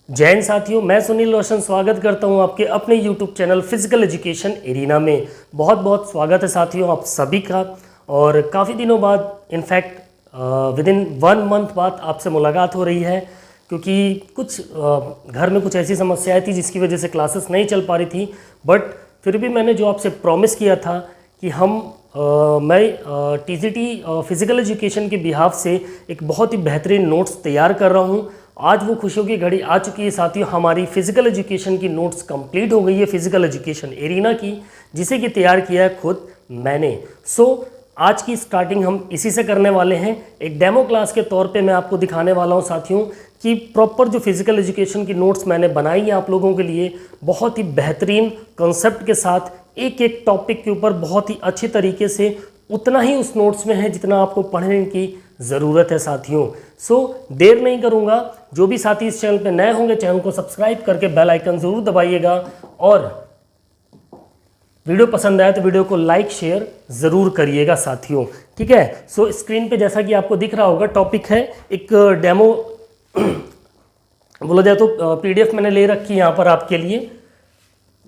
जय हिंद साथियों, मैं सुनील रोशन स्वागत करता हूं आपके अपने YouTube channel physical education arena में। बहुत बहुत स्वागत है साथियों आप सभी का। और काफ़ी दिनों बाद इनफैक्ट विद इन 1 मंथ बाद आपसे मुलाकात हो रही है, क्योंकि कुछ घर में कुछ ऐसी समस्याएं थी जिसकी वजह से क्लासेस नहीं चल पा रही थी। बट फिर भी मैंने जो आपसे प्रॉमिस किया था कि मैं टीजीटी फिजिकल एजुकेशन के बिहाफ से एक बहुत ही बेहतरीन नोट्स तैयार कर रहा हूं। आज वो खुशियों की घड़ी आ चुकी है साथियों, हमारी फिजिकल एजुकेशन की नोट्स कंप्लीट हो गई है फिजिकल एजुकेशन एरिना की, जिसे कि तैयार किया है खुद मैंने। आज की स्टार्टिंग हम इसी से करने वाले हैं। एक डेमो क्लास के तौर पे मैं आपको दिखाने वाला हूं साथियों कि प्रॉपर जो फिजिकल एजुकेशन की नोट्स मैंने बनाई है आप लोगों के लिए, बहुत ही बेहतरीन कॉन्सेप्ट के साथ एक एक टॉपिक के ऊपर बहुत ही अच्छी तरीके से, उतना ही उस नोट्स में है जितना आपको पढ़ने की ज़रूरत है साथियों। देर नहीं करूंगा, जो भी साथी इस चैनल पे नए होंगे चैनल को सब्सक्राइब करके बेल आइकन ज़रूर दबाइएगा, और वीडियो पसंद आए तो वीडियो को लाइक शेयर ज़रूर करिएगा साथियों। ठीक है। स्क्रीन पे जैसा कि आपको दिख रहा होगा टॉपिक है एक डेमो बोला जाए तो पीडीएफ मैंने ले रखी है यहाँ पर आपके लिए।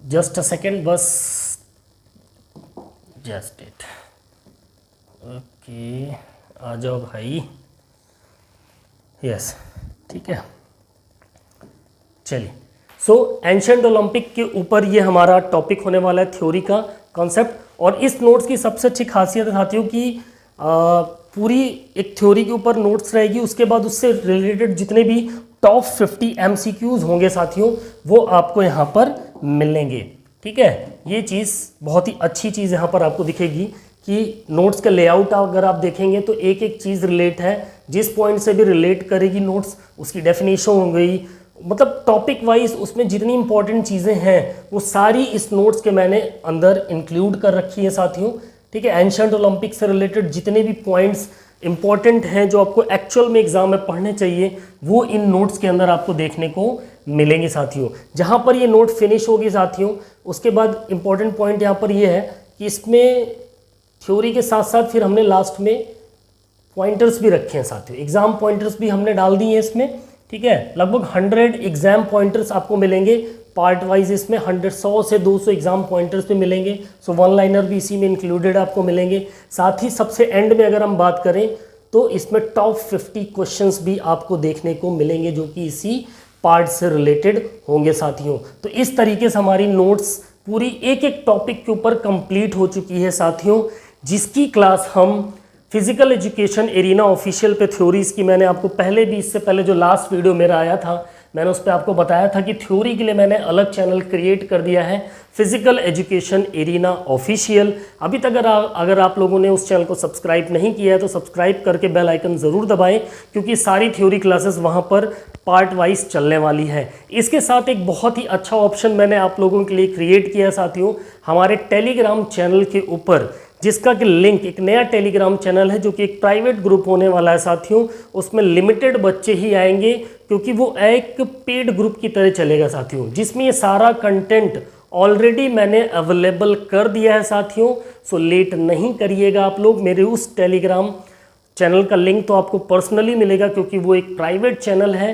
जस्ट अ सेकेंड, बस जस्ट इट। ओके, आ जाओ भाई। यस, ठीक है, चलिए। एंशिएंट ओलंपिक के ऊपर ये हमारा टॉपिक होने वाला है, थ्योरी का कॉन्सेप्ट। और इस नोट्स की सबसे अच्छी खासियत है साथियों कि पूरी एक थ्योरी के ऊपर नोट्स रहेगी, उसके बाद उससे रिलेटेड जितने भी टॉप 50 एमसीक्यूज होंगे साथियों वो आपको यहाँ पर मिलेंगे। ठीक है, ये चीज़ बहुत ही अच्छी चीज़ यहाँ पर आपको दिखेगी कि नोट्स का लेआउट अगर आप देखेंगे तो एक एक चीज़ रिलेट है, जिस पॉइंट से भी रिलेट करेगी नोट्स, उसकी डेफिनेशन हो गई, मतलब टॉपिक वाइज उसमें जितनी इंपॉर्टेंट चीज़ें हैं वो सारी इस नोट्स के मैंने अंदर इंक्लूड कर रखी है साथियों। ठीक है, एंशिएंट ओलंपिक से रिलेटेड जितने भी पॉइंट्स इंपॉर्टेंट हैं जो आपको एक्चुअल में एग्जाम में पढ़ने चाहिए वो इन नोट्स के अंदर आपको देखने को मिलेंगे साथियों। जहाँ पर ये नोट फिनिश होगी साथियों, उसके बाद इंपॉर्टेंट पॉइंट यहाँ पर ये है कि इसमें थ्योरी के साथ साथ फिर हमने लास्ट में पॉइंटर्स भी रखे हैं साथियों, एग्जाम पॉइंटर्स भी हमने डाल दिए हैं इसमें। ठीक है, लगभग 100 एग्जाम पॉइंटर्स आपको मिलेंगे पार्ट वाइज, इसमें 100 से 200 एग्जाम पॉइंटर्स भी मिलेंगे। वन लाइनर भी इसी में इंक्लूडेड आपको मिलेंगे। साथ ही सबसे एंड में अगर हम बात करें तो इसमें टॉप 50 क्वेश्चंस भी आपको देखने को मिलेंगे जो कि इसी पार्ट से रिलेटेड होंगे साथियों। तो इस तरीके से हमारी नोट्स पूरी एक एक टॉपिक के ऊपर कंप्लीट हो चुकी है साथियों, जिसकी क्लास हम फिजिकल एजुकेशन एरिना ऑफिशियल पे थ्योरीज की, मैंने आपको पहले भी, इससे पहले जो लास्ट वीडियो मेरा आया था मैंने उस पर आपको बताया था कि थ्योरी के लिए मैंने अलग चैनल क्रिएट कर दिया है, फिजिकल एजुकेशन एरिना ऑफिशियल। अभी तक अगर आप लोगों ने उस चैनल को सब्सक्राइब नहीं किया है तो सब्सक्राइब करके बेल आइकन ज़रूर दबाएं, क्योंकि सारी थ्योरी क्लासेस वहाँ पर पार्ट वाइज चलने वाली है। इसके साथ एक बहुत ही अच्छा ऑप्शन मैंने आप लोगों के लिए क्रिएट किया है साथियों, हमारे टेलीग्राम चैनल के ऊपर, जिसका कि लिंक, एक नया टेलीग्राम चैनल है जो कि एक प्राइवेट ग्रुप होने वाला है साथियों। उसमें लिमिटेड बच्चे ही आएंगे, क्योंकि वो एक पेड ग्रुप की तरह चलेगा साथियों, जिसमें ये सारा कंटेंट ऑलरेडी मैंने अवेलेबल कर दिया है साथियों। लेट नहीं करिएगा आप लोग, मेरे उस टेलीग्राम चैनल का लिंक तो आपको पर्सनली मिलेगा क्योंकि वो एक प्राइवेट चैनल है।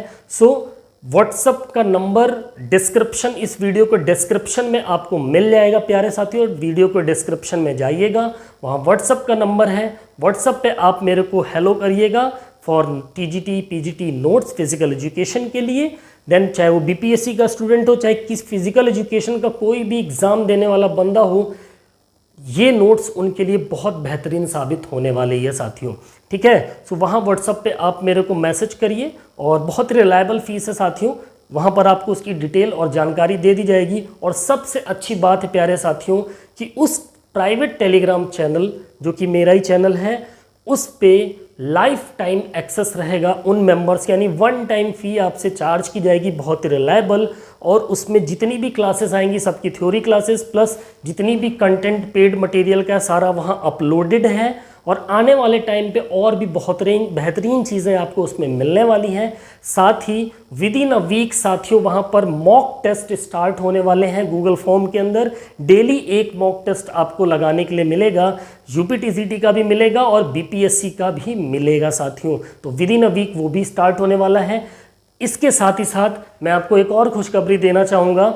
व्हाट्सअप का नंबर डिस्क्रिप्शन, इस वीडियो को डिस्क्रिप्शन में आपको मिल जाएगा प्यारे साथियों। वीडियो को डिस्क्रिप्शन में जाइएगा, वहाँ व्हाट्सअप का नंबर है, व्हाट्सअप पे आप मेरे को हेलो करिएगा for TGT PGT notes physical education के लिए। देन चाहे वो बीपीएससी का स्टूडेंट हो, चाहे किस फिजिकल एजुकेशन का कोई भी एग्ज़ाम देने वाला बंदा हो, ये नोट्स उनके लिए बहुत बेहतरीन साबित होने वाले हैं साथियों। ठीक है, वहाँ व्हाट्सएप पे आप मेरे को मैसेज करिए, और बहुत रिलायबल फीस है साथियों, वहाँ पर आपको उसकी डिटेल और जानकारी दे दी जाएगी। और सबसे अच्छी बात है प्यारे साथियों कि उस प्राइवेट टेलीग्राम चैनल जो कि मेरा ही चैनल है, उस पे लाइफ टाइम एक्सेस रहेगा उन मेंबर्स, यानी 1 टाइम फ़ी आपसे चार्ज की जाएगी, बहुत रिलायबल। और उसमें जितनी भी क्लासेस आएंगी सबकी थ्योरी क्लासेस प्लस जितनी भी कंटेंट पेड मटेरियल का सारा वहाँ अपलोडेड है। और आने वाले टाइम पे और भी बहुत बेहतरीन चीज़ें आपको उसमें मिलने वाली हैं। साथ ही विद इन अ वीक साथियों वहाँ पर मॉक टेस्ट स्टार्ट होने वाले हैं गूगल फॉर्म के अंदर। डेली एक मॉक टेस्ट आपको लगाने के लिए मिलेगा, यूपीटीसीटी का भी मिलेगा और बीपीएससी का भी मिलेगा साथियों। तो विद इन अ वीक वो भी स्टार्ट होने वाला है। इसके साथ ही साथ मैं आपको एक और खुशखबरी देना चाहूँगा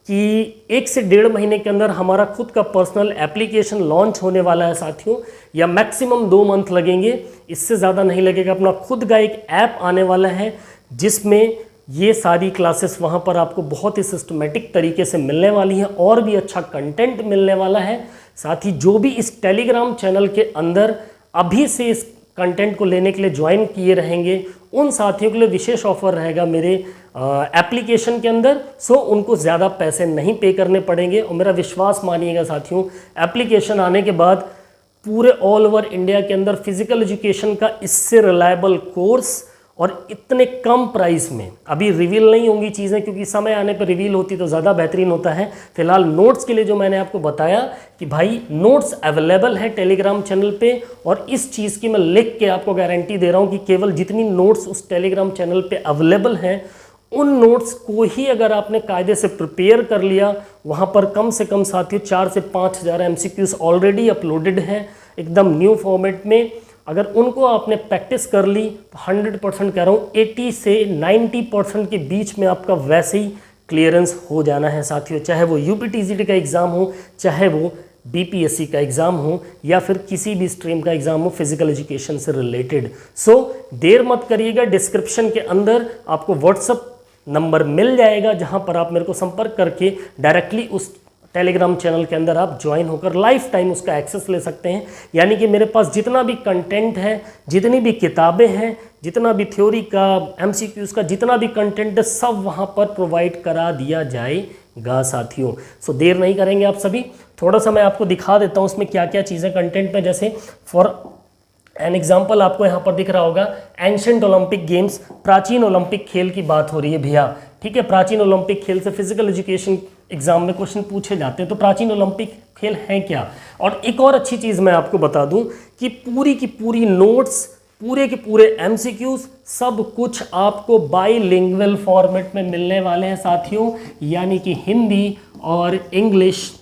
कि 1 से 1.5 महीने के अंदर हमारा खुद का पर्सनल एप्लीकेशन लॉन्च होने वाला है साथियों, या मैक्सिमम 2 मंथ लगेंगे, इससे ज़्यादा नहीं लगेगा। अपना खुद का एक ऐप आने वाला है जिसमें ये सारी क्लासेस वहाँ पर आपको बहुत ही सिस्टमेटिक तरीके से मिलने वाली हैं और भी अच्छा कंटेंट मिलने वाला है। साथ ही जो भी इस टेलीग्राम चैनल के अंदर अभी से इस कंटेंट को लेने के लिए ज्वाइन किए रहेंगे, उन साथियों के लिए विशेष ऑफर रहेगा मेरे एप्लीकेशन के अंदर। सो उनको ज़्यादा पैसे नहीं पे करने पड़ेंगे। और मेरा विश्वास मानिएगा साथियों, एप्लीकेशन आने के बाद पूरे ऑल ओवर इंडिया के अंदर फिजिकल एजुकेशन का इससे रिलायबल कोर्स और इतने कम प्राइस में, अभी रिवील नहीं होंगी चीज़ें क्योंकि समय आने पर रिवील होती तो ज़्यादा बेहतरीन होता है। फिलहाल नोट्स के लिए जो मैंने आपको बताया कि भाई नोट्स अवेलेबल है टेलीग्राम चैनल पे, और इस चीज़ की मैं लिख के आपको गारंटी दे रहा हूँ कि केवल जितनी नोट्स उस टेलीग्राम चैनल पे अवेलेबल हैं उन नोट्स को ही अगर आपने कायदे से प्रिपेयर कर लिया, वहाँ पर कम से कम साथियों 4 से 5 हज़ार MCQs ऑलरेडी अपलोडेड हैं एकदम न्यू फॉर्मेट में। अगर उनको आपने प्रैक्टिस कर ली तो 100% कह रहा हूँ 80 से 90% के बीच में आपका वैसे ही क्लियरेंस हो जाना है साथियों। चाहे वो UPTCT का एग्ज़ाम हो, चाहे वो BPSC का एग्ज़ाम हो, या फिर किसी भी स्ट्रीम का एग्ज़ाम हो फिजिकल एजुकेशन से रिलेटेड। सो देर मत करिएगा, डिस्क्रिप्शन के अंदर आपको व्हाट्सअप नंबर मिल जाएगा जहां पर आप मेरे को संपर्क करके डायरेक्टली उस टेलीग्राम चैनल के अंदर आप ज्वाइन होकर लाइफ टाइम उसका एक्सेस ले सकते हैं। यानी कि मेरे पास जितना भी कंटेंट है, जितनी भी किताबें हैं, जितना भी थ्योरी का, MCQs का जितना भी कंटेंट है, सब वहाँ पर प्रोवाइड करा दिया जाएगा साथियों। सो देर नहीं करेंगे आप सभी, थोड़ा सा मैं आपको दिखा देता हूँ उसमें क्या क्या चीज़ें कंटेंट में। जैसे फॉर एन एग्जाम्पल आपको यहाँ पर दिख रहा होगा एंशिएंट ओलंपिक गेम्स, प्राचीन ओलंपिक खेल की बात हो रही है भैया, ठीक है। प्राचीन ओलंपिक खेल से फिजिकल एजुकेशन एग्जाम में क्वेश्चन पूछे जाते हैं, तो प्राचीन ओलंपिक खेल हैं क्या। और एक और अच्छी चीज़ मैं आपको बता दूं कि पूरी की पूरी नोट्स, पूरे के पूरे MCQs, सब कुछ आपको बाईलिंगुअल फॉर्मेट में मिलने वाले हैं साथियों, यानी कि हिंदी और इंग्लिश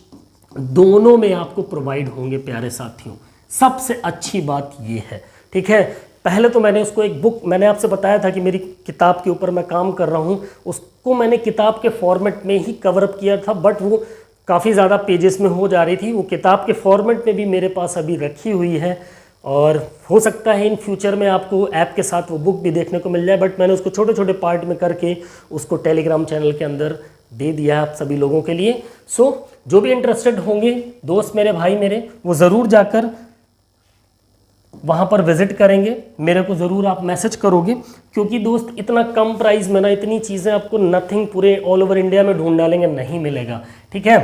दोनों में आपको प्रोवाइड होंगे प्यारे साथियों। सबसे अच्छी बात ये है, ठीक है। पहले तो मैंने उसको एक बुक, मैंने आपसे बताया था कि मेरी किताब के ऊपर मैं काम कर रहा हूँ, उसको मैंने किताब के फॉर्मेट में ही कवर अप किया था, बट वो काफ़ी ज़्यादा पेजेस में हो जा रही थी। वो किताब के फॉर्मेट में भी मेरे पास अभी रखी हुई है, और हो सकता है इन फ्यूचर में आपको ऐप के साथ वो बुक भी देखने को मिल जाए, बट मैंने उसको छोटे छोटे पार्ट में करके उसको टेलीग्राम चैनल के अंदर दे दिया है आप सभी लोगों के लिए। सो जो भी इंटरेस्टेड होंगे दोस्त मेरे, भाई मेरे, वो ज़रूर जाकर वहाँ पर विजिट करेंगे, मेरे को ज़रूर आप मैसेज करोगे, क्योंकि दोस्त इतना कम प्राइस में ना इतनी चीज़ें आपको नथिंग पूरे ऑल ओवर इंडिया में ढूंढ डालेंगे नहीं मिलेगा, ठीक है।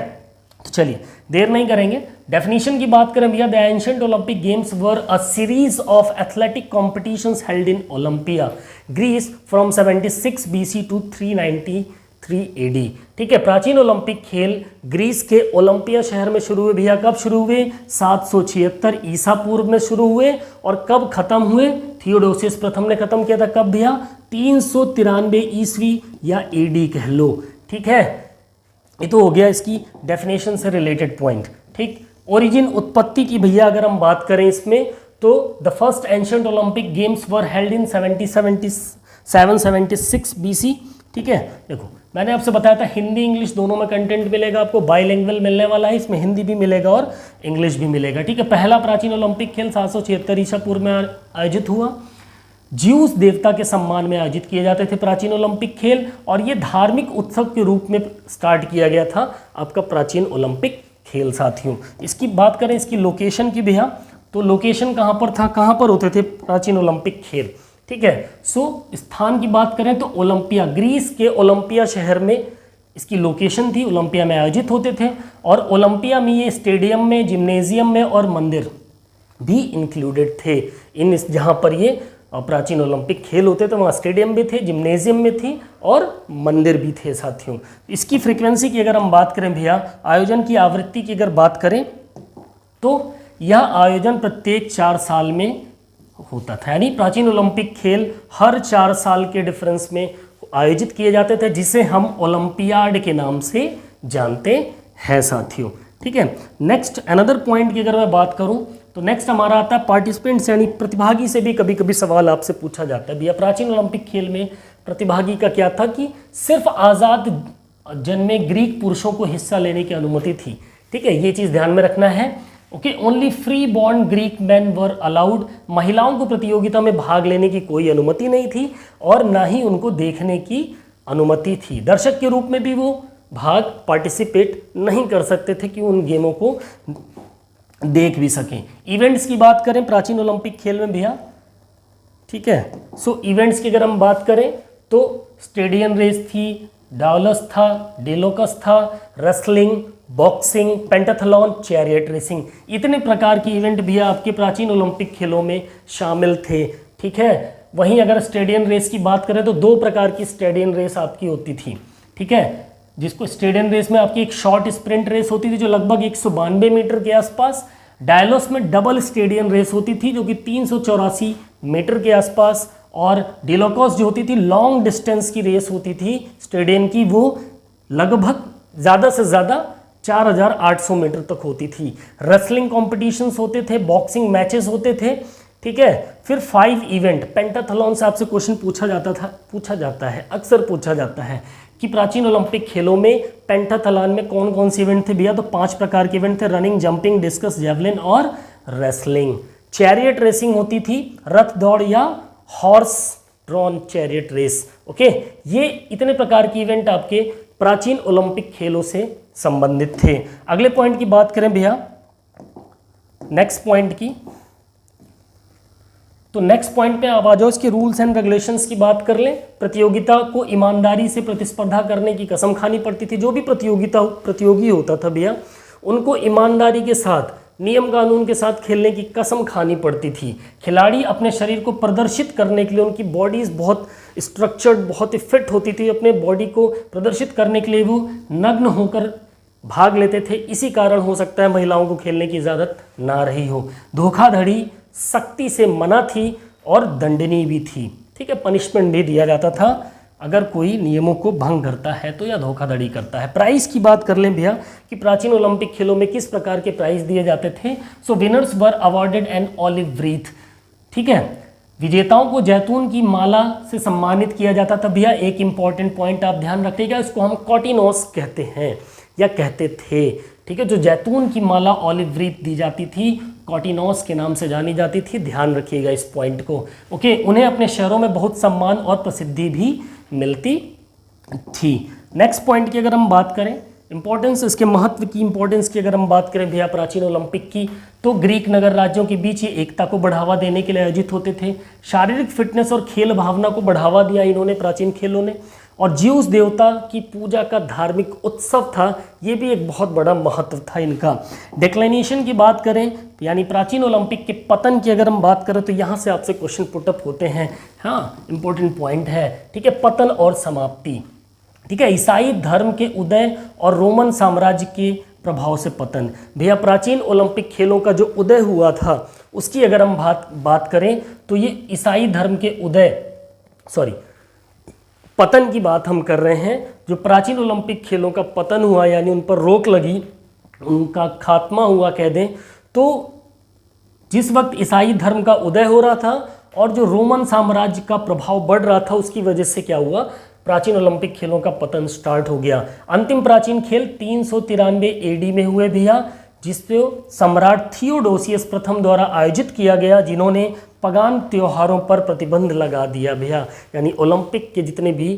तो चलिए देर नहीं करेंगे, डेफिनेशन की बात करें भैया। The ancient Olympic games were a series of athletic competitions held in Olympia, Greece from 76 BC to 393 AD, ठीक है। प्राचीन ओलंपिक खेल ग्रीस के ओलंपिया शहर में शुरू हुए भैया। कब शुरू हुए? 776 ईसा पूर्व में शुरू हुए, और कब खत्म हुए? थियोडोसियस प्रथम ने खत्म किया था। कब भैया? 393 ईस्वी या AD कह लो, ठीक है। ये तो हो गया इसकी डेफिनेशन से रिलेटेड पॉइंट, ठीक। ओरिजिन, उत्पत्ति की भैया अगर हम बात करें इसमें, तो the first ancient Olympic games were held in 776 BC, ठीक है। देखो मैंने आपसे बताया था हिंदी इंग्लिश दोनों में कंटेंट मिलेगा आपको, बाईलिंगुअल मिलने वाला है, इसमें हिंदी भी मिलेगा और इंग्लिश भी मिलेगा, ठीक है। पहला प्राचीन ओलंपिक खेल 776 ईसा पूर्व में आयोजित हुआ। ज्यूस देवता के सम्मान में आयोजित किए जाते थे प्राचीन ओलंपिक खेल, और ये धार्मिक उत्सव के रूप में स्टार्ट किया गया था आपका प्राचीन ओलंपिक खेल साथियों। इसकी बात करें इसकी लोकेशन की भैया, तो लोकेशन कहाँ पर था, कहाँ पर होते थे प्राचीन ओलंपिक खेल, ठीक है। सो स्थान की बात करें तो ओलंपिया, ग्रीस के ओलंपिया शहर में इसकी लोकेशन थी, ओलंपिया में आयोजित होते थे। और ओलंपिया में ये स्टेडियम में, जिम्नेजियम में और मंदिर भी इंक्लूडेड थे। इन जहाँ पर ये प्राचीन ओलंपिक खेल होते थे वहाँ स्टेडियम भी थे, जिम्नेजियम में थी और मंदिर भी थे साथियों। इसकी फ्रीक्वेंसी की अगर हम बात करें भैया, आयोजन की आवृत्ति की अगर बात करें तो यह आयोजन प्रत्येक 4 साल में होता था, यानी प्राचीन ओलंपिक खेल हर 4 साल के डिफरेंस में आयोजित किए जाते थे, जिसे हम ओलंपियाड के नाम से जानते हैं साथियों, ठीक है। नेक्स्ट अनदर पॉइंट की अगर मैं बात करूं तो नेक्स्ट हमारा आता है पार्टिसिपेंट्स, यानी प्रतिभागी से भी कभी कभी सवाल आपसे पूछा जाता है भैया प्राचीन ओलंपिक खेल में प्रतिभागी का क्या था कि सिर्फ आज़ाद जन्मे ग्रीक पुरुषों को हिस्सा लेने की अनुमति थी। ठीक है, ये चीज़ ध्यान में रखना है। Okay, only free born Greek man were allowed. महिलाओं को प्रतियोगिता में भाग लेने की कोई अनुमति नहीं थी और ना ही उनको देखने की अनुमति थी। दर्शक के रूप में भी वो भाग पार्टिसिपेट नहीं कर सकते थे कि उन गेमों को देख भी सकें। इवेंट्स की बात करें प्राचीन ओलंपिक खेल में भैया, ठीक है, सो इवेंट्स की अगर हम बात करें तो स्टेडियम रेस थी, डाउलस था, डेलोकस था, wrestling, boxing, pentathlon, chariot racing, इतने प्रकार की इवेंट भी आपके प्राचीन ओलंपिक खेलों में शामिल थे। ठीक है, वहीं अगर स्टेडियम रेस की बात करें तो 2 प्रकार की स्टेडियम रेस आपकी होती थी। ठीक है, जिसको स्टेडियम रेस में आपकी एक शॉर्ट स्प्रिंट रेस होती थी जो लगभग 192 मीटर के आसपास, डायलोस में डबल स्टेडियम रेस होती थी जो कि 384 मीटर के आसपास, और डिलोकॉस जो होती थी लॉन्ग डिस्टेंस की रेस होती थी स्टेडियम की, वो लगभग ज़्यादा से ज़्यादा 4800 मीटर तक होती थी। रेसलिंग कॉम्पिटिशन्स होते थे, बॉक्सिंग मैचेस होते थे। ठीक है, फिर 5 इवेंट पेंटाथलॉन से आपसे क्वेश्चन पूछा जाता है, अक्सर पूछा जाता है कि प्राचीन ओलंपिक खेलों में पेंटाथलॉन में कौन कौन से इवेंट थे भैया, तो 5 प्रकार के इवेंट थे, रनिंग, जंपिंग, डिस्कस, जेवलिन और रेसलिंग। चैरियट रेसिंग होती थी, रथ दौड़ या horse drawn chariot race. Okay, ये इतने प्रकार की इवेंट आपके प्राचीन ओलंपिक खेलों से संबंधित थे। अगले पॉइंट की बात करें भैया, नेक्स्ट पॉइंट की, तो नेक्स्ट पॉइंट पे आप आ जाओ, इसके रूल्स एंड रेगुलेशंस की बात कर लें। प्रतियोगिता को ईमानदारी से प्रतिस्पर्धा करने की कसम खानी पड़ती थी। जो भी प्रतियोगी होता था भैया, उनको ईमानदारी के साथ, नियम कानून के साथ खेलने की कसम खानी पड़ती थी। खिलाड़ी अपने शरीर को प्रदर्शित करने के लिए, उनकी बॉडीज बहुत स्ट्रक्चर्ड, बहुत ही फिट होती थी, अपने बॉडी को प्रदर्शित करने के लिए वो नग्न होकर भाग लेते थे। इसी कारण हो सकता है महिलाओं को खेलने की इजाज़त ना रही हो। धोखाधड़ी सख्ती से मना थी और दंडनीय भी थी। ठीक है, पनिशमेंट भी दिया जाता था अगर कोई नियमों को भंग करता है तो, या धोखाधड़ी करता है। प्राइस की बात कर लें भैया कि प्राचीन ओलंपिक खेलों में किस प्रकार के प्राइज दिए जाते थे। So winners were awarded an olive wreath. ठीक है, विजेताओं को जैतून की माला से सम्मानित किया जाता था। भैया एक इंपॉर्टेंट पॉइंट आप ध्यान रखिएगा, इसको हम कॉटिनोस कहते हैं या कहते थे। ठीक है, जो जैतून की माला ऑलिव व्रीथ दी जाती थी, कॉटिनोस के नाम से जानी जाती थी। ध्यान रखिएगा इस पॉइंट को। ओके, उन्हें अपने शहरों में बहुत सम्मान और प्रसिद्धि भी मिलती थी। नेक्स्ट पॉइंट की अगर हम बात करें, इंपॉर्टेंस, इसके महत्व की इंपॉर्टेंस की अगर हम बात करें भैया प्राचीन ओलंपिक की, तो ग्रीक नगर राज्यों के बीच ये एकता को बढ़ावा देने के लिए आयोजित होते थे। शारीरिक फिटनेस और खेल भावना को बढ़ावा दिया इन्होंने प्राचीन खेलों ने। और ज्यूस देवता की पूजा का धार्मिक उत्सव था, ये भी एक बहुत बड़ा महत्व था इनका। डिक्लाइनेशन की बात करें, यानी प्राचीन ओलंपिक के पतन की अगर हम बात करें तो यहाँ से आपसे क्वेश्चन पुटअप होते हैं। हाँ, इंपॉर्टेंट पॉइंट है। ठीक है, पतन और समाप्ति। ठीक है, ईसाई धर्म के उदय और रोमन साम्राज्य के प्रभाव से पतन। भैया प्राचीन ओलंपिक खेलों का जो उदय हुआ था उसकी अगर हम बात करें तो ये ईसाई धर्म के पतन की बात हम कर रहे हैं। जो प्राचीन ओलंपिक खेलों का पतन हुआ, यानी उन पर रोक लगी, उनका खात्मा हुआ कह दें, तो जिस वक्त ईसाई धर्म का उदय हो रहा था और जो रोमन साम्राज्य का प्रभाव बढ़ रहा था, उसकी वजह से क्या हुआ, प्राचीन ओलंपिक खेलों का पतन स्टार्ट हो गया। अंतिम प्राचीन खेल 393 एडी में हुए भैया, जिससे सम्राट थियोडोसियस प्रथम द्वारा आयोजित किया गया, जिन्होंने पगान त्योहारों पर प्रतिबंध लगा दिया भैया। यानी ओलंपिक के जितने भी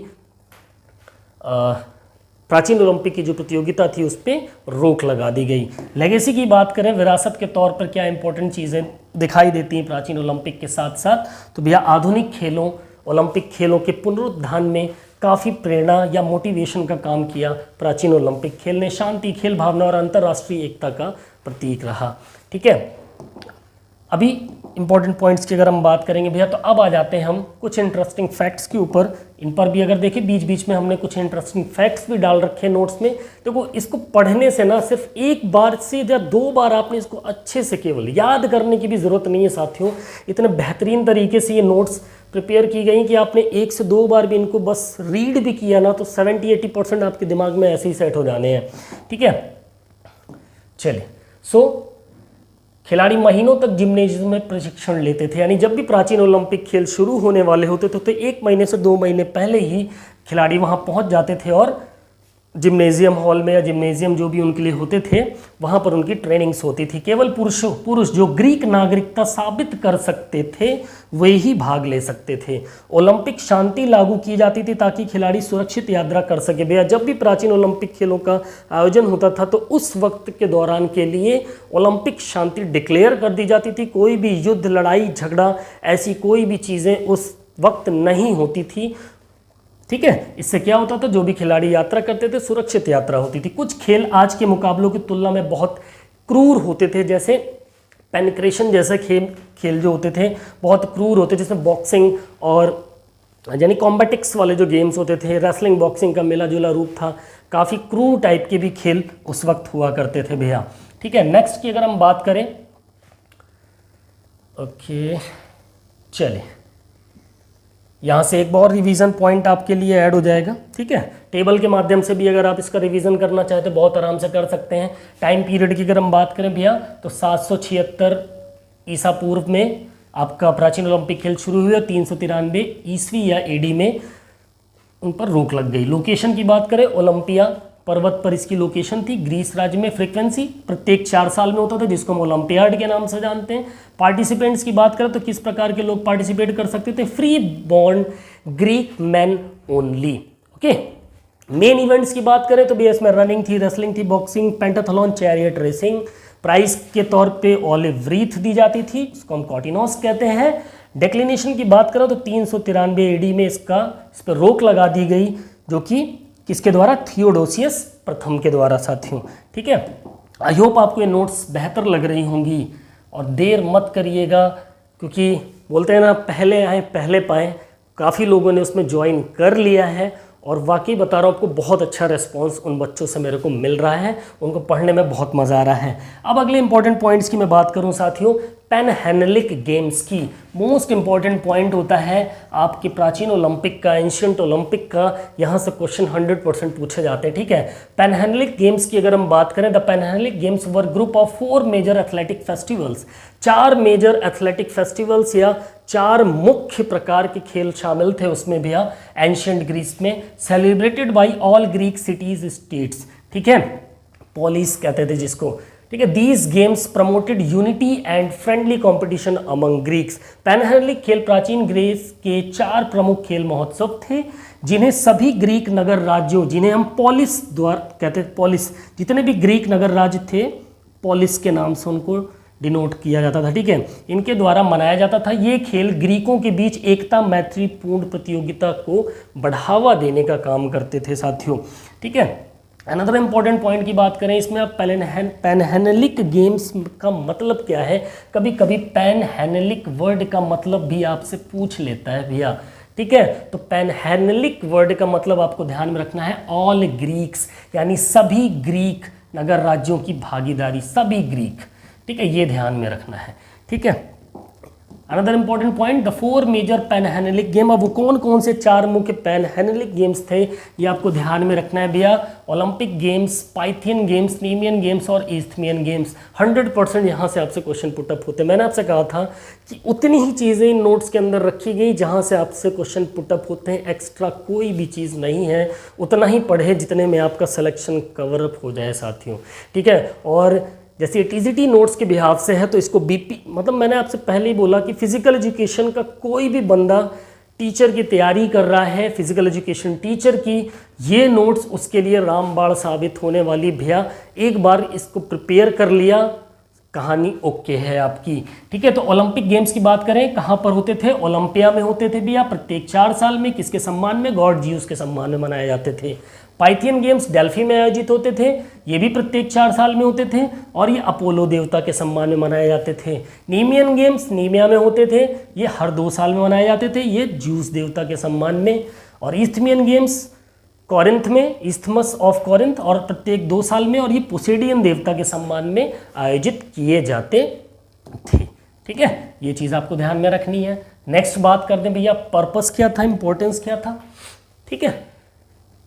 प्राचीन ओलंपिक की जो प्रतियोगिता थी उस पर रोक लगा दी गई। लेगेसी की बात करें, विरासत के तौर पर क्या इंपॉर्टेंट चीज़ें दिखाई देती हैं प्राचीन ओलंपिक के साथ साथ, तो भैया आधुनिक खेलों, ओलंपिक खेलों के पुनरुत्थान में काफ़ी प्रेरणा या मोटिवेशन का काम किया प्राचीन ओलंपिक खेल ने। शांति, खेल भावना और अंतर्राष्ट्रीय एकता का प्रतीक रहा। ठीक है, अभी इंपॉर्टेंट पॉइंट्स की अगर हम बात करेंगे भैया, तो अब आ जाते हैं हम कुछ इंटरेस्टिंग फैक्ट्स के ऊपर। इन पर भी अगर देखें, बीच बीच में हमने कुछ इंटरेस्टिंग फैक्ट्स भी डाल रखे हैं नोट्स में। देखो, इसको पढ़ने से ना सिर्फ एक बार से या 2 बार आपने इसको अच्छे से केवल याद करने की भी ज़रूरत नहीं है साथियों। इतने बेहतरीन तरीके से ये नोट्स प्रिपेयर की गई कि आपने 1 से 2 बार भी इनको बस रीड भी किया ना तो 70-80% आपके दिमाग में ऐसे ही सेट हो जाने हैं। ठीक है, चलिए। सो खिलाड़ी महीनों तक जिम्नेजियम में प्रशिक्षण लेते थे, यानी जब भी प्राचीन ओलंपिक खेल शुरू होने वाले होते थे तो 1 महीने से 2 महीने पहले ही खिलाड़ी वहां पहुंच जाते थे और जिम्नेजियम हॉल में या जिम्नेजियम जो भी उनके लिए होते थे वहां पर उनकी ट्रेनिंग्स होती थी। केवल पुरुष जो ग्रीक नागरिकता साबित कर सकते थे वे ही भाग ले सकते थे। ओलंपिक शांति लागू की जाती थी ताकि खिलाड़ी सुरक्षित यात्रा कर सके। भैया जब भी प्राचीन ओलंपिक खेलों का आयोजन होता था तो उस वक्त के दौरान के लिए ओलंपिक शांति डिक्लेयर कर दी जाती थी। कोई भी युद्ध, लड़ाई झगड़ा, ऐसी कोई भी चीज़ें उस वक्त नहीं होती थी। ठीक है, इससे क्या होता था, जो भी खिलाड़ी यात्रा करते थे सुरक्षित यात्रा होती थी। कुछ खेल आज के मुकाबलों की तुलना में बहुत क्रूर होते थे, जैसे पेनिट्रेशन जैसे खेल जो होते थे बहुत क्रूर होते, जिसमें बॉक्सिंग और यानी कॉम्बैटिक्स वाले जो गेम्स होते थे, रेसलिंग बॉक्सिंग का मिला जुला रूप था। काफ़ी क्रूर टाइप के भी खेल उस वक्त हुआ करते थे भैया। ठीक है, नेक्स्ट की अगर हम बात करें, ओके चलिए यहाँ से एक और रिवीजन पॉइंट आपके लिए ऐड हो जाएगा। ठीक है, टेबल के माध्यम से भी अगर आप इसका रिवीजन करना चाहते तो बहुत आराम से कर सकते हैं। टाइम पीरियड की अगर हम बात करें भैया तो 776 ईसा पूर्व में आपका प्राचीन ओलंपिक खेल शुरू हुए और 393 ईस्वी या एडी में उन पर रोक लग गई। लोकेशन की बात करें, ओलंपिया पर्वत पर इसकी लोकेशन थी, ग्रीस राज्य में। फ्रीक्वेंसी प्रत्येक 4 साल में होता था, जिसको हम ओलंपियाड के नाम से जानते हैं। पार्टिसिपेंट्स की बात करें तो किस प्रकार के लोग पार्टिसिपेट कर सकते थे, free born Greek man only. Okay, main events की बात करें तो भी इसमें रनिंग थी, रेसलिंग थी, boxing, pentathlon, chariot racing. Prize के तौर पे ऑलिव रीथ दी जाती थी, उसको हम कॉटिनोस कहते हैं। डिक्लिनेशन की बात करें तो 393 एडी में इस पर रोक लगा दी गई, जो कि किसके द्वारा, थियोडोसियस प्रथम के द्वारा साथियों। ठीक है, आई होप आपको ये नोट्स बेहतर लग रही होंगी और देर मत करिएगा, क्योंकि बोलते हैं ना पहले आए पहले पाएँ। काफ़ी लोगों ने उसमें ज्वाइन कर लिया है और वाकई बता रहा हूँ आपको बहुत अच्छा रिस्पांस उन बच्चों से मेरे को मिल रहा है, उनको पढ़ने में बहुत मज़ा आ रहा है। अब अगले इंपॉर्टेंट पॉइंट्स की मैं बात करूँ साथियों, पैनहेलेनिक गेम्स की। मोस्ट इंपॉर्टेंट पॉइंट होता है आपके प्राचीन ओलंपिक का, एंशियंट ओलंपिक का, यहाँ से क्वेश्चन 100% पूछे जाते हैं। ठीक है, पैनहेलेनिक गेम्स की अगर हम बात करें, the Panhellenic games were group of 4 major athletic festivals. 4 major athletic festivals या 4 मुख्य प्रकार के खेल शामिल थे उसमें भैया एंशियंट ग्रीस में, celebrated by all Greek cities states. ठीक है, पॉलिस कहते थे जिसको। ठीक है, these games promoted unity and friendly competition among Greeks. Panhellenic खेल प्राचीन ग्रीस के 4 प्रमुख खेल महोत्सव थे, जिन्हें सभी ग्रीक नगर राज्यों, जिन्हें हम पॉलिस द्वारा कहते थे, पॉलिस, जितने भी ग्रीक नगर राज्य थे पॉलिस के नाम से उनको डिनोट किया जाता था। ठीक है, इनके द्वारा मनाया जाता था। ये खेल ग्रीकों के बीच एकता, मैत्रीपूर्ण प्रतियोगिता को बढ़ावा देने का काम करते थे साथियों। ठीक है, अनदर इंपॉर्टेंट पॉइंट की बात करें, इसमें आप पैनहेलेनिक गेम्स का मतलब क्या है, कभी कभी पैनहेलेनिक वर्ड का मतलब भी आपसे पूछ लेता है भैया। ठीक है, तो पैनहेलेनिक वर्ड का मतलब आपको ध्यान में रखना है ऑल ग्रीक्स, यानी सभी ग्रीक नगर राज्यों की भागीदारी, सभी ग्रीक। ठीक है, ये ध्यान में रखना है। ठीक है, another important point, the 4 major Panhellenic game. अब वो कौन कौन से 4 मुख्य पैनहेलेनिक गेम्स थे ये आपको ध्यान में रखना है भैया। Olympic games, Pythian games, Nemean games और ईस्थमियन गेम्स। 100% यहाँ से आपसे क्वेश्चन पुटअप होते हैं। मैंने आपसे कहा था कि उतनी ही चीज़ें इन नोट्स के अंदर रखी गई जहाँ से आपसे क्वेश्चन पुटअप होते हैं, एक्स्ट्रा कोई भी चीज़ नहीं है। उतना ही पढ़े जितने में आपका सिलेक्शन कवरअप हो जाए साथियों। ठीक है, और जैसे टीजीटी नोट्स के बिहाफ से है तो इसको बीपी, मतलब मैंने आपसे पहले ही बोला कि फिजिकल एजुकेशन का कोई भी बंदा टीचर की तैयारी कर रहा है, फिजिकल एजुकेशन टीचर की, ये नोट्स उसके लिए रामबाण साबित होने वाली। भैया एक बार इसको प्रिपेयर कर लिया, कहानी ओके है आपकी। ठीक है, तो ओलंपिक गेम्स की बात करें, कहाँ पर होते थे, ओलंपिया में होते थे भैया, प्रत्येक 4 साल में। किसके सम्मान में, गॉड जियूस के सम्मान में मनाए जाते थे। पाइथियन गेम्स डेल्फी में आयोजित होते थे, ये भी प्रत्येक 4 साल में होते थे और ये अपोलो देवता के सम्मान में मनाए जाते थे। नीमियन गेम्स नीमिया में होते थे, ये हर 2 साल में मनाए जाते थे, ये ज्यूस देवता के सम्मान में। और ईस्थमियन गेम्स कॉरिंथ में, इस्थमस ऑफ कॉरिंथ, और प्रत्येक 2 साल में, और ये पोसेडियन देवता के सम्मान में आयोजित किए जाते थे। ठीक है, ये चीज़ आपको ध्यान में रखनी है। नेक्स्ट बात करते हैं भैया, पर्पस क्या था, इंपॉर्टेंस क्या था। ठीक है,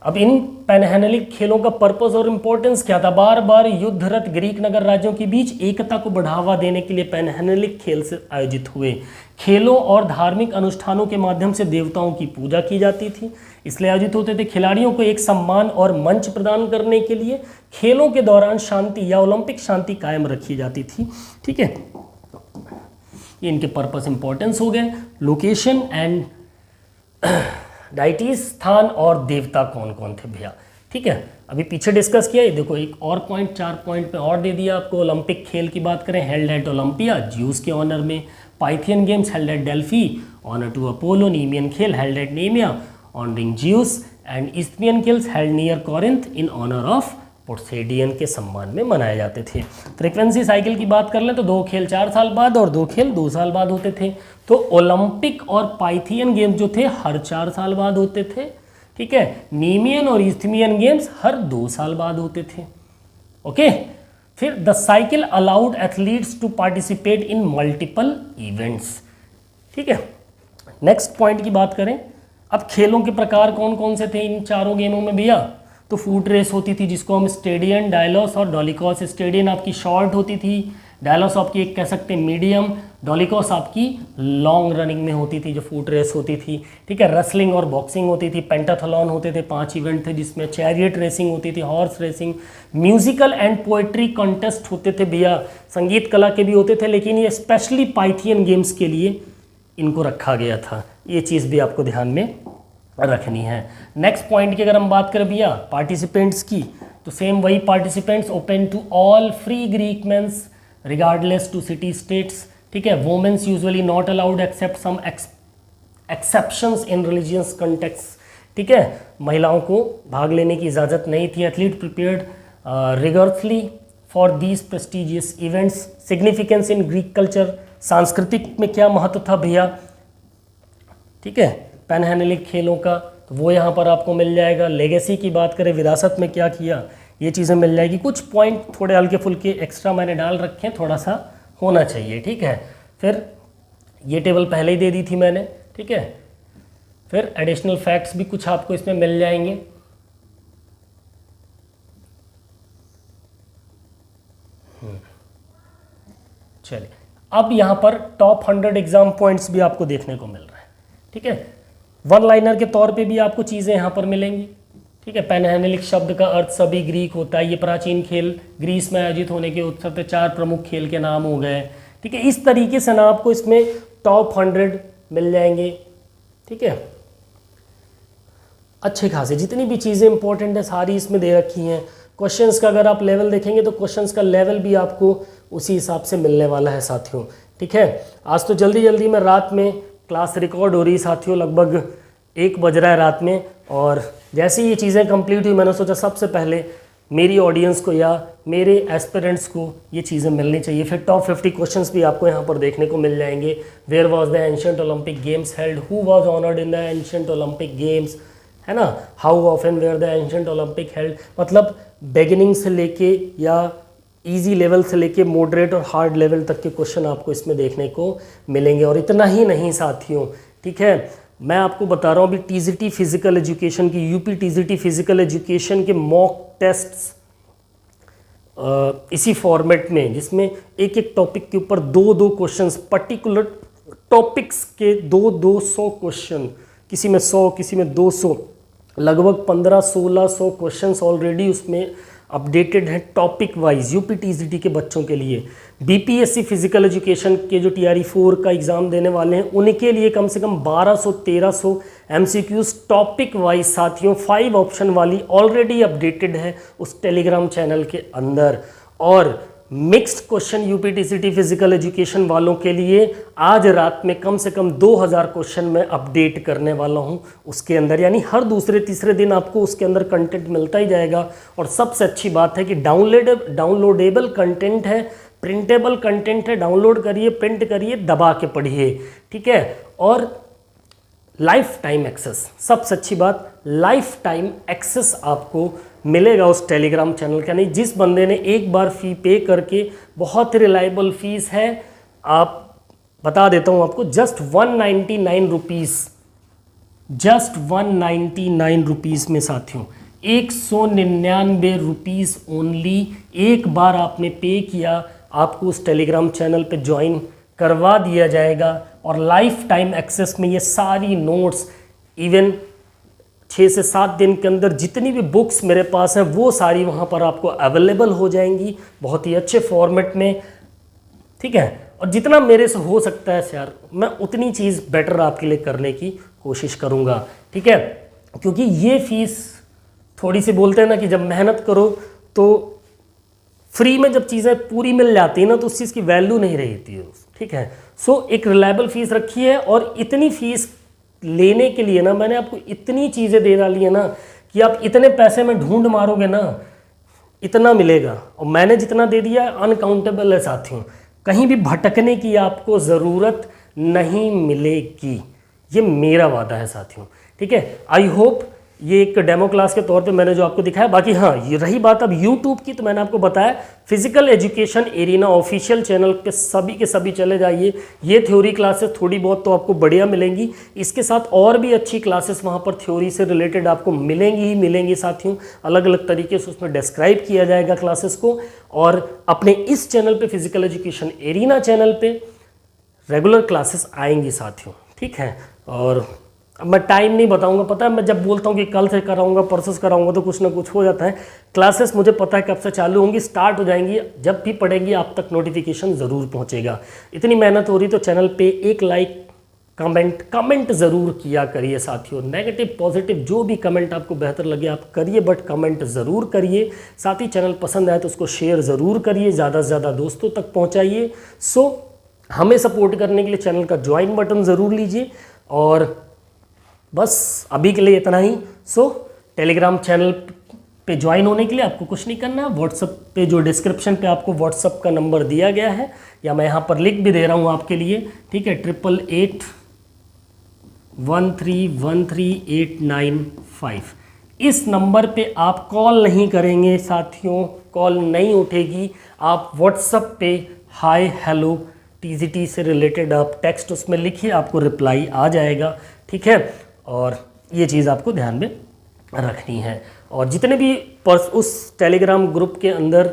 अब इन पैनहेलेनिक खेलों का पर्पस और इम्पोर्टेंस क्या था? बार बार युद्धरत ग्रीक नगर राज्यों के बीच एकता को बढ़ावा देने के लिए पैनहेलेनिक खेल से आयोजित हुए। खेलों और धार्मिक अनुष्ठानों के माध्यम से देवताओं की पूजा की जाती थी, इसलिए आयोजित होते थे। खिलाड़ियों को एक सम्मान और मंच प्रदान करने के लिए खेलों के दौरान शांति या ओलंपिक शांति कायम रखी जाती थी। ठीक है, ये इनके पर्पस इंपॉर्टेंस हो गए। लोकेशन एंड डाइटीज, स्थान और देवता कौन कौन थे भैया। ठीक है, अभी पीछे डिस्कस किया, ये देखो एक और पॉइंट 4 पॉइंट में और दे दिया आपको। ओलंपिक खेल की बात करें, हेल्ड एट ओलंपिया ज्यूस के ऑनर में। Pythian games held at Delphi honour to Apollo. Nemean खेल held at Nemea honouring Zeus and Isthmian खेल्स held near Corinth in honour of Poseidon के सम्मान में मनाए जाते थे। फ्रीक्वेंसी साइकिल की बात कर लें तो 2 खेल 4 साल बाद और 2 खेल 2 साल बाद होते थे। तो ओलंपिक और पाइथियन गेम्स जो थे हर 4 साल बाद होते थे। ठीक है, नीमियन और इस्थियन गेम्स हर 2 साल बाद होते थे। ओके, फिर the cycle allowed athletes to participate in multiple events. ठीक है, नेक्स्ट पॉइंट की बात करें, अब खेलों के प्रकार कौन कौन से थे इन चारों गेमों में भैया। तो फूट रेस होती थी जिसको हम स्टेडियन, डायलॉस और डॉलिकॉस। स्टेडियन आपकी शॉर्ट होती थी, डायलॉस आपकी एक कह सकते हैं मीडियम, डॉलिकॉस आपकी लॉन्ग रनिंग में होती थी जो फूट रेस होती थी। ठीक है, रेसलिंग और बॉक्सिंग होती थी। पेंटाथलॉन होते थे, 5 इवेंट थे जिसमें चैरियट रेसिंग होती थी, horse racing. Musical and poetry contest होते थे भैया, संगीत कला के भी होते थे, लेकिन ये स्पेशली पाइथियन गेम्स के लिए इनको रखा गया था। ये चीज़ भी आपको ध्यान में रखनी है। नेक्स्ट पॉइंट की अगर हम बात करें भैया पार्टिसिपेंट्स की, तो सेम वही participants open to all free Greek men's regardless to city states. ठीक है, women's usually not allowed except some exceptions in religious context. ठीक है, महिलाओं को भाग लेने की इजाज़त नहीं थी। Athlete prepared rigorously for these prestigious events. Significance in Greek culture, सांस्कृतिक में क्या महत्व था भैया। ठीक है, पैनहेलेनिक खेलों का, तो वो यहाँ पर आपको मिल जाएगा। लेगेसी की बात करें, विरासत में क्या किया, ये चीज़ें मिल जाएगी। कुछ पॉइंट थोड़े हल्के फुल्के एक्स्ट्रा मैंने डाल रखे हैं, थोड़ा सा होना चाहिए। ठीक है, फिर ये टेबल पहले ही दे दी थी मैंने। ठीक है, फिर एडिशनल फैक्ट्स भी कुछ आपको इसमें मिल जाएंगे। चलिए, अब यहाँ पर टॉप 100 एग्जाम पॉइंट्स भी आपको देखने को मिल रहा है। ठीक है, वन लाइनर के तौर पे भी आपको चीज़ें यहाँ पर मिलेंगी। ठीक है, पैनहेलेनिक शब्द का अर्थ सभी ग्रीक होता है। ये प्राचीन खेल ग्रीस में आयोजित होने के उत्सव थे। 4 प्रमुख खेल के नाम हो गए। ठीक है, इस तरीके से ना आपको इसमें टॉप 100 मिल जाएंगे। ठीक है, अच्छे खासे जितनी भी चीज़ें इंपॉर्टेंट है सारी इसमें दे रखी हैं। क्वेश्चंस का अगर आप लेवल देखेंगे तो क्वेश्चंस का लेवल भी आपको उसी हिसाब से मिलने वाला है साथियों। ठीक है, आज तो जल्दी जल्दी में रात में क्लास रिकॉर्ड हो रही साथियों, लगभग 1 बज रहा है रात में। और जैसे ये चीज़ें कंप्लीट हुई मैंने सोचा सबसे पहले मेरी ऑडियंस को या मेरे एस्पिरेंट्स को ये चीज़ें मिलनी चाहिए। फिर टॉप 50 क्वेश्चंस भी आपको यहाँ पर देखने को मिल जाएंगे। Where was the ancient Olympic games held, who was honoured in the ancient Olympic games, है ना। How often were the ancient Olympic held, मतलब बिगिनिंग से लेके या इजी लेवल से लेके मॉडरेट और हार्ड लेवल तक के क्वेश्चन आपको इसमें देखने को मिलेंगे। और इतना ही नहीं साथियों, ठीक है, मैं आपको बता रहा हूँ अभी टीजीटी फिजिकल एजुकेशन की, यूपी टीजीटी फिजिकल एजुकेशन के मॉक टेस्ट्स इसी फॉर्मेट में, जिसमें एक एक टॉपिक के ऊपर 2-2 क्वेश्चंस, पर्टिकुलर टॉपिक्स के 200 क्वेश्चन, किसी में 100 किसी में 200, लगभग 1500-1600 क्वेश्चंस ऑलरेडी उसमें अपडेटेड है टॉपिक वाइज यूपी टीजीटी के बच्चों के लिए। बीपीएससी फिजिकल एजुकेशन के जो टीआरई 4 का एग्ज़ाम देने वाले हैं उनके लिए कम से कम 1200-1300 एमसीक्यूज टॉपिक वाइज साथियों 5 ऑप्शन वाली ऑलरेडी अपडेटेड है उस टेलीग्राम चैनल के अंदर। और mixed question UP TGT physical education वालों के लिए आज रात में कम से कम 2000 क्वेश्चन मैं अपडेट करने वाला हूं उसके अंदर, यानी हर दूसरे तीसरे दिन आपको उसके अंदर कंटेंट मिलता ही जाएगा। और सबसे अच्छी बात है कि डाउनलोडेबल कंटेंट है, प्रिंटेबल कंटेंट है, डाउनलोड करिए, प्रिंट करिए, दबा के पढ़िए। ठीक है, और लाइफ टाइम एक्सेस, सबसे अच्छी बात लाइफ टाइम एक्सेस आपको मिलेगा उस टेलीग्राम चैनल का। नहीं, जिस बंदे ने एक बार फ़ी पे करके, बहुत रिलायबल फीस है, आप बता देता हूँ आपको, जस्ट 199 रुपीज़ जस्ट 199 रुपीज़ में साथियों, 199 रुपीज़ ओनली। एक बार आपने पे किया, आपको उस टेलीग्राम चैनल पे ज्वाइन करवा दिया जाएगा और लाइफ टाइम एक्सेस में ये सारी नोट्स, इवन 6 से 7 दिन के अंदर जितनी भी बुक्स मेरे पास हैं वो सारी वहाँ पर आपको अवेलेबल हो जाएंगी बहुत ही अच्छे फॉर्मेट में, ठीक है। और जितना मेरे से हो सकता है यार, मैं उतनी चीज़ बेटर आपके लिए करने की कोशिश करूँगा, ठीक है। क्योंकि ये फीस थोड़ी सी बोलते हैं ना कि जब मेहनत करो तो फ्री में जब चीज़ें पूरी मिल जाती है ना तो उस चीज़ की वैल्यू नहीं रहती है, ठीक है। सो एक रिलायबल फीस रखी है और इतनी फीस लेने के लिए ना मैंने आपको इतनी चीज़ें दे डाली है ना कि आप इतने पैसे में ढूंढ मारोगे ना इतना मिलेगा, और मैंने जितना दे दिया अनकाउंटेबल है साथियों। कहीं भी भटकने की आपको ज़रूरत नहीं मिलेगी, ये मेरा वादा है साथियों, ठीक है। आई होप ये एक डेमो क्लास के तौर पे मैंने जो आपको दिखाया। बाकी हाँ, ये रही बात अब यूट्यूब की, तो मैंने आपको बताया physical education arena official channel पे सभी के सभी चले जाइए। ये थ्योरी क्लासेस थोड़ी बहुत तो आपको बढ़िया मिलेंगी, इसके साथ और भी अच्छी क्लासेस वहाँ पर थ्योरी से रिलेटेड आपको मिलेंगी ही मिलेंगी साथियों। अलग अलग तरीके से उसमें डिस्क्राइब किया जाएगा क्लासेस को। और अपने इस चैनल पर फिजिकल एजुकेशन एरिना चैनल पर रेगुलर क्लासेस आएंगी साथियों, ठीक है। और अब मैं टाइम नहीं बताऊंगा, पता है मैं जब बोलता हूँ कि कल से कराऊंगा परसों से कराऊंगा तो कुछ ना कुछ हो जाता है। क्लासेस मुझे पता है कब से चालू होंगी, स्टार्ट हो जाएंगी, जब भी पढ़ेंगी आप तक नोटिफिकेशन ज़रूर पहुँचेगा। इतनी मेहनत हो रही तो चैनल पे एक लाइक कमेंट ज़रूर किया करिए साथियों। नेगेटिव पॉजिटिव जो भी कमेंट आपको बेहतर लगे आप करिए, बट कमेंट ज़रूर करिए। साथ ही चैनल पसंद आए तो उसको शेयर ज़रूर करिए, ज़्यादा से ज़्यादा दोस्तों तक पहुँचाइए। सो हमें सपोर्ट करने के लिए चैनल का ज्वाइन बटन ज़रूर लीजिए। और बस अभी के लिए इतना ही। सो टेलीग्राम चैनल पे ज्वाइन होने के लिए आपको कुछ नहीं करना है। व्हाट्सअप पे जो डिस्क्रिप्शन पे आपको व्हाट्सअप का नंबर दिया गया है, या मैं यहाँ पर लिख भी दे रहा हूँ आपके लिए, ठीक है, 8881313895। इस नंबर पे आप कॉल नहीं करेंगे साथियों, कॉल नहीं उठेगी। आप व्हाट्सअप पे हाय हेलो टीजीटी से रिलेटेड आप टेक्स्ट उसमें लिखिए, आपको रिप्लाई आ जाएगा, ठीक है। और ये चीज़ आपको ध्यान में रखनी है। और जितने भी उस टेलीग्राम ग्रुप के अंदर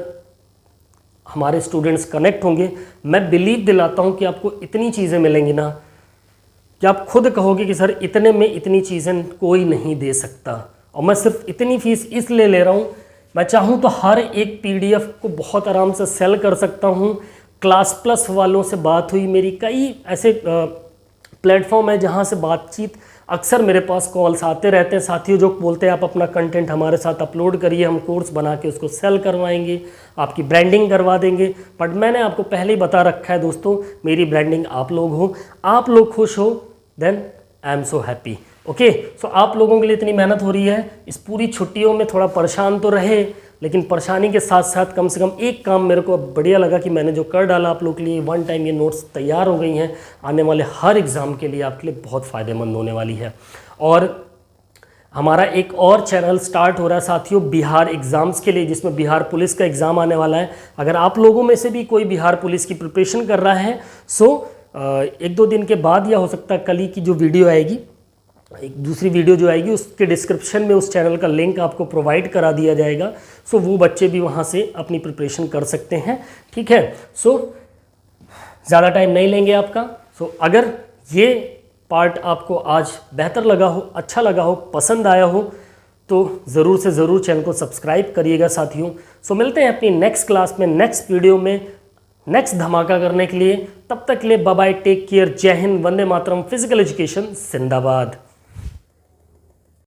हमारे स्टूडेंट्स कनेक्ट होंगे, मैं बिलीव दिलाता हूँ कि आपको इतनी चीज़ें मिलेंगी ना कि आप खुद कहोगे कि सर इतने में इतनी चीज़ें कोई नहीं दे सकता। और मैं सिर्फ इतनी फीस इसलिए ले रहा हूँ, मैं चाहूँ तो हर एक PDF को बहुत आराम से सेल कर सकता हूँ। क्लास प्लस वालों से बात हुई मेरी, कई ऐसे प्लेटफॉर्म है जहाँ से बातचीत, अक्सर मेरे पास कॉल्स आते रहते हैं साथियों जो बोलते हैं आप अपना कंटेंट हमारे साथ अपलोड करिए, हम कोर्स बना के उसको सेल करवाएंगे, आपकी ब्रांडिंग करवा देंगे। बट मैंने आपको पहले ही बता रखा है दोस्तों, मेरी ब्रांडिंग आप लोग हो, आप लोग खुश हो then I am so happy. Okay, so आप लोगों के लिए इतनी मेहनत हो रही है, इस पूरी छुट्टियों में थोड़ा परेशान तो रहे, लेकिन परेशानी के साथ साथ कम से कम एक काम मेरे को बढ़िया लगा कि मैंने जो कर डाला आप लोग के लिए, वन टाइम ये नोट्स तैयार हो गई हैं, आने वाले हर एग्ज़ाम के लिए आपके लिए बहुत फ़ायदेमंद होने वाली है। और हमारा एक और चैनल स्टार्ट हो रहा है साथियों बिहार एग्ज़ाम्स के लिए, जिसमें बिहार पुलिस का एग्ज़ाम आने वाला है। अगर आप लोगों में से भी कोई बिहार पुलिस की प्रिपरेशन कर रहा है, सो 1-2 दिन के बाद या हो सकता है कल ही की जो वीडियो आएगी, एक दूसरी वीडियो जो आएगी उसके डिस्क्रिप्शन में उस चैनल का लिंक आपको प्रोवाइड करा दिया जाएगा। सो वो बच्चे भी वहाँ से अपनी प्रिपरेशन कर सकते हैं, ठीक है। सो ज़्यादा टाइम नहीं लेंगे आपका। सो अगर ये पार्ट आपको आज बेहतर लगा हो, अच्छा लगा हो, पसंद आया हो, तो ज़रूर से ज़रूर चैनल को सब्सक्राइब करिएगा साथियों। सो मिलते हैं अपनी नेक्स्ट क्लास में, नेक्स्ट वीडियो में, नेक्स्ट धमाका करने के लिए। तब तक के लिए बाय बाय, टेक केयर, जय हिंद, वंदे मातरम, फिजिकल एजुकेशन जिंदाबाद।